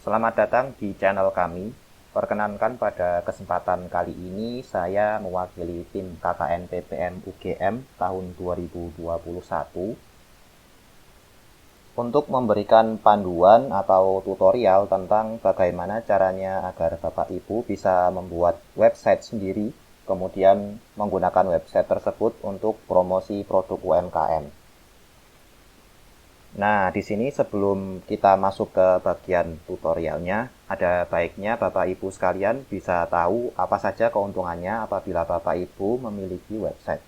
Selamat datang di channel kami. Perkenankan pada kesempatan kali ini saya mewakili tim KKN PPM UGM tahun 2021 untuk memberikan panduan atau tutorial tentang bagaimana caranya agar Bapak Ibu bisa membuat website sendiri, kemudian menggunakan website tersebut untuk promosi produk UMKM. Nah, di sini sebelum kita masuk ke bagian tutorialnya, ada baiknya Bapak Ibu sekalian bisa tahu apa saja keuntungannya apabila Bapak Ibu memiliki website.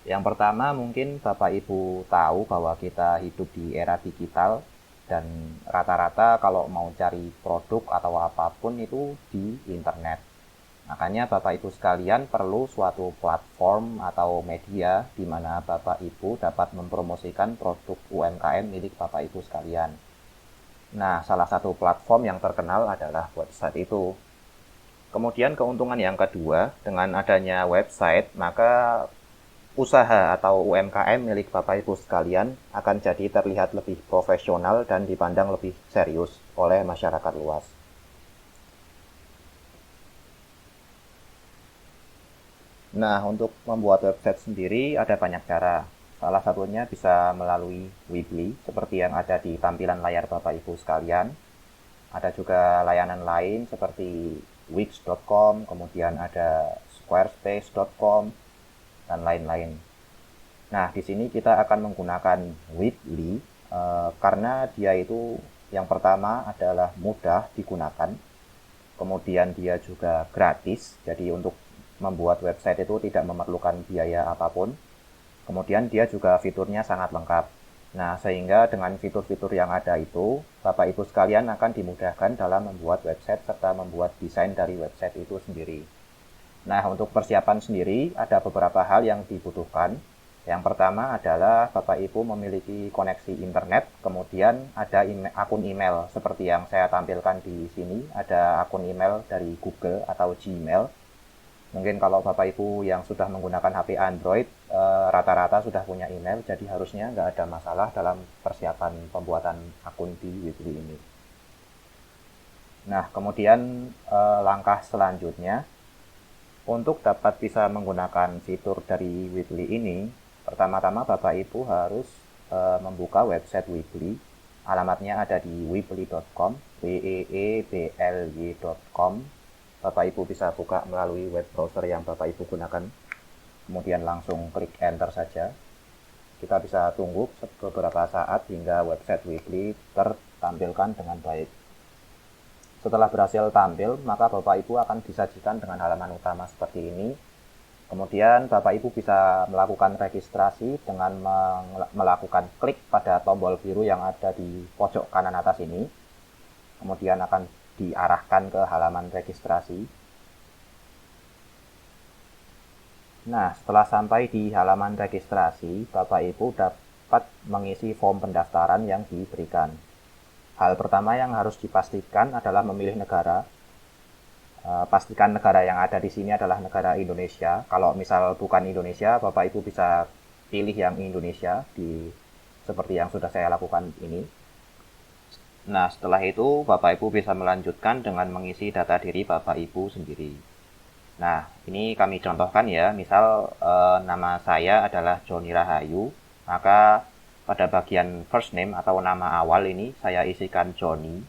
Yang pertama, mungkin Bapak Ibu tahu bahwa kita hidup di era digital dan rata-rata kalau mau cari produk atau apapun itu di internet. Makanya Bapak Ibu sekalian perlu suatu platform atau media di mana Bapak Ibu dapat mempromosikan produk UMKM milik Bapak Ibu sekalian. Nah, salah satu platform yang terkenal adalah website itu. Kemudian keuntungan yang kedua, dengan adanya website, maka usaha atau UMKM milik Bapak Ibu sekalian akan jadi terlihat lebih profesional dan dipandang lebih serius oleh masyarakat luas. Nah, untuk membuat website sendiri ada banyak cara. Salah satunya bisa melalui Weebly, seperti yang ada di tampilan layar Bapak Ibu sekalian. Ada juga layanan lain seperti Wix.com, kemudian ada Squarespace.com, dan lain-lain. Nah, di sini kita akan menggunakan Weebly karena dia itu yang pertama adalah mudah digunakan, kemudian dia juga gratis, jadi untuk membuat website itu tidak memerlukan biaya apapun. Kemudian dia juga fiturnya sangat lengkap. Nah, sehingga dengan fitur-fitur yang ada itu, Bapak Ibu sekalian akan dimudahkan dalam membuat website serta membuat desain dari website itu sendiri. Nah, untuk persiapan sendiri ada beberapa hal yang dibutuhkan. Yang pertama adalah Bapak Ibu memiliki koneksi internet, kemudian ada akun email seperti yang saya tampilkan di sini, ada akun email dari Google atau Gmail. Mungkin kalau Bapak Ibu yang sudah menggunakan HP Android, rata-rata sudah punya email, jadi harusnya nggak ada masalah dalam persiapan pembuatan akun di Weebly ini. Nah, kemudian langkah selanjutnya, untuk dapat bisa menggunakan fitur dari Weebly ini, pertama-tama Bapak Ibu harus membuka website Weebly. Alamatnya ada di weebly.com, weebly.com. Bapak Ibu bisa buka melalui web browser yang Bapak Ibu gunakan. Kemudian langsung klik enter saja. Kita bisa tunggu beberapa saat hingga website Weebly tertampilkan dengan baik. Setelah berhasil tampil, maka Bapak Ibu akan disajikan dengan halaman utama seperti ini. Kemudian Bapak Ibu bisa melakukan registrasi dengan melakukan klik pada tombol biru yang ada di pojok kanan atas ini. Kemudian akan diarahkan ke halaman registrasi. Nah, setelah sampai di halaman registrasi, Bapak Ibu dapat mengisi form pendaftaran yang diberikan. Hal pertama yang harus dipastikan adalah memilih negara. Pastikan negara yang ada di sini adalah negara Indonesia. Kalau misal bukan Indonesia, Bapak Ibu bisa pilih yang Indonesia seperti yang sudah saya lakukan ini. Nah, setelah itu Bapak Ibu bisa melanjutkan dengan mengisi data diri Bapak Ibu sendiri. Nah, ini kami contohkan ya. Misal nama saya adalah Joni Rahayu, maka pada bagian first name atau nama awal ini saya isikan Joni.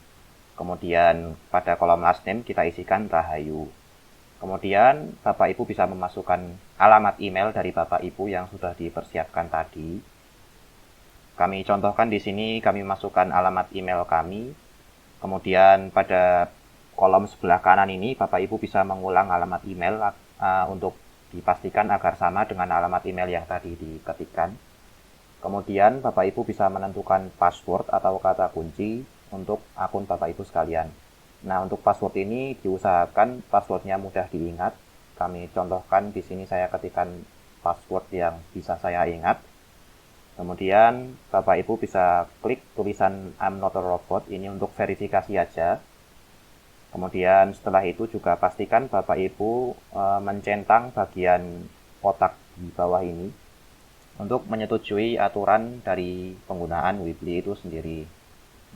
Kemudian pada kolom last name kita isikan Rahayu. Kemudian Bapak Ibu bisa memasukkan alamat email dari Bapak Ibu yang sudah dipersiapkan tadi. Kami contohkan di sini, kami masukkan alamat email kami. Kemudian pada kolom sebelah kanan ini Bapak Ibu bisa mengulang alamat email untuk dipastikan agar sama dengan alamat email yang tadi diketikkan. Kemudian Bapak Ibu bisa menentukan password atau kata kunci untuk akun Bapak Ibu sekalian. Nah, untuk password ini diusahakan passwordnya mudah diingat. Kami contohkan di sini saya ketikkan password yang bisa saya ingat. Kemudian Bapak Ibu bisa klik tulisan I'm not a robot ini untuk verifikasi aja. Kemudian setelah itu juga pastikan Bapak Ibu mencentang bagian kotak di bawah ini untuk menyetujui aturan dari penggunaan Weebly itu sendiri.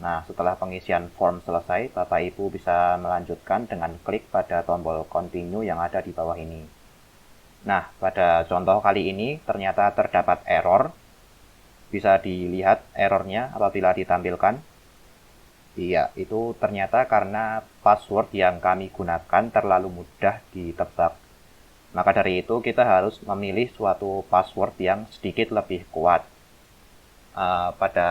Nah, setelah pengisian form selesai, Bapak Ibu bisa melanjutkan dengan klik pada tombol continue yang ada di bawah ini. Nah, pada contoh kali ini ternyata terdapat error. Bisa dilihat errornya apabila ditampilkan. Iya, itu ternyata karena password yang kami gunakan terlalu mudah ditebak. Maka dari itu kita harus memilih suatu password yang sedikit lebih kuat. Pada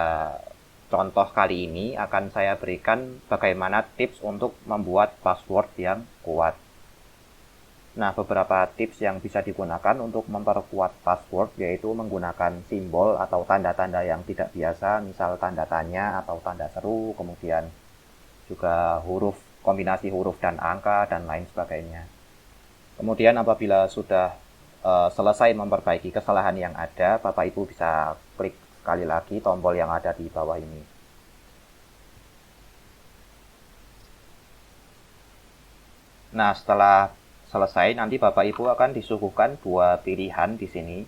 contoh kali ini akan saya berikan bagaimana tips untuk membuat password yang kuat. Nah, beberapa tips yang bisa digunakan untuk memperkuat password yaitu menggunakan simbol atau tanda-tanda yang tidak biasa, misal tanda tanya atau tanda seru, kemudian juga kombinasi huruf dan angka, dan lain sebagainya. Kemudian apabila sudah selesai memperbaiki kesalahan yang ada, Bapak Ibu bisa klik sekali lagi tombol yang ada di bawah ini. Nah, setelah selesai, nanti Bapak Ibu akan disuguhkan dua pilihan di sini.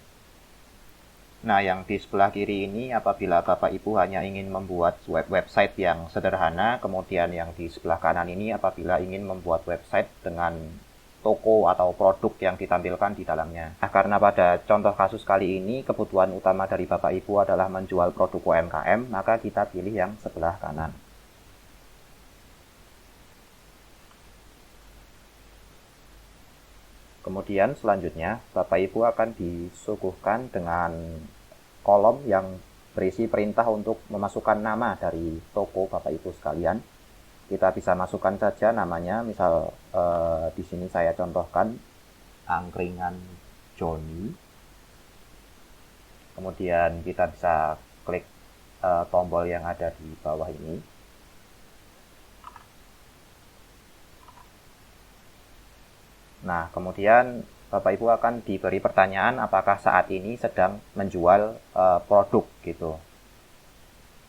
Nah, yang di sebelah kiri ini apabila Bapak Ibu hanya ingin membuat website yang sederhana, kemudian yang di sebelah kanan ini apabila ingin membuat website dengan toko atau produk yang ditampilkan di dalamnya. Nah, karena pada contoh kasus kali ini kebutuhan utama dari Bapak Ibu adalah menjual produk UMKM, maka kita pilih yang sebelah kanan. Kemudian selanjutnya Bapak Ibu akan disuguhkan dengan kolom yang berisi perintah untuk memasukkan nama dari toko Bapak Ibu sekalian. Kita bisa masukkan saja namanya, misal di sini saya contohkan angkringan Joni. Kemudian kita bisa klik tombol yang ada di bawah ini. Nah, kemudian Bapak Ibu akan diberi pertanyaan apakah saat ini sedang menjual produk gitu.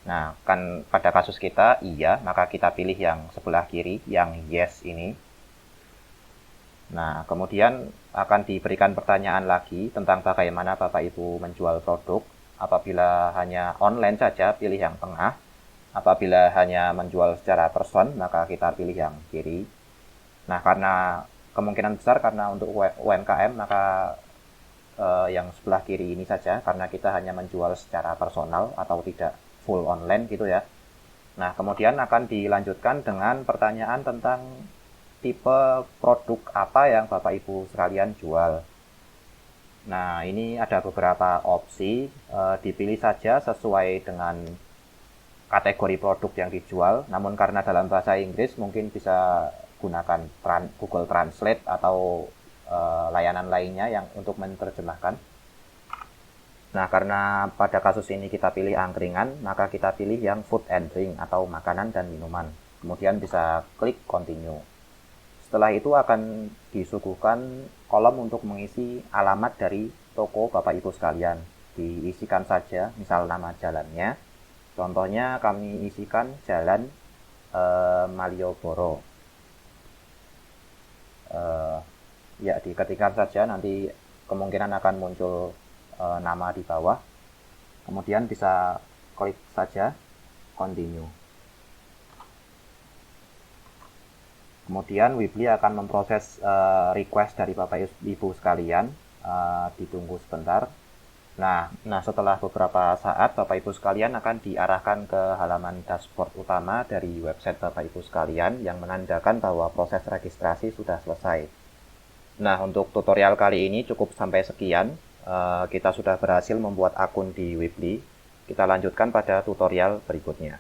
Nah, kan pada kasus kita iya, maka kita pilih yang sebelah kiri, yang yes ini. Nah, kemudian akan diberikan pertanyaan lagi tentang bagaimana Bapak Ibu menjual produk. Apabila hanya online saja, pilih yang tengah. Apabila hanya menjual secara person, maka kita pilih yang kiri. Nah, karena kemungkinan besar karena untuk UMKM, maka yang sebelah kiri ini saja, karena kita hanya menjual secara personal atau tidak full online gitu ya. Nah, kemudian akan dilanjutkan dengan pertanyaan tentang tipe produk apa yang Bapak Ibu sekalian jual. Nah, ini ada beberapa opsi, dipilih saja sesuai dengan kategori produk yang dijual. Namun karena dalam bahasa Inggris mungkin bisa gunakan Google Translate atau layanan lainnya yang untuk menerjemahkan. Nah, karena pada kasus ini kita pilih angkringan, maka kita pilih yang food and drink atau makanan dan minuman. Kemudian bisa klik continue. Setelah itu akan disuguhkan kolom untuk mengisi alamat dari toko Bapak Ibu sekalian. Diisikan saja, misal nama jalannya. Contohnya kami isikan Jalan Malioboro. Ya, diketikkan saja, nanti kemungkinan akan muncul nama di bawah. Kemudian bisa klik saja continue. Kemudian Weebly akan memproses request dari Bapak Ibu sekalian. Ditunggu sebentar. Nah, setelah beberapa saat Bapak Ibu sekalian akan diarahkan ke halaman dashboard utama dari website Bapak Ibu sekalian yang menandakan bahwa proses registrasi sudah selesai. Nah, untuk tutorial kali ini cukup sampai sekian. Kita sudah berhasil membuat akun di Weebly. Kita lanjutkan pada tutorial berikutnya.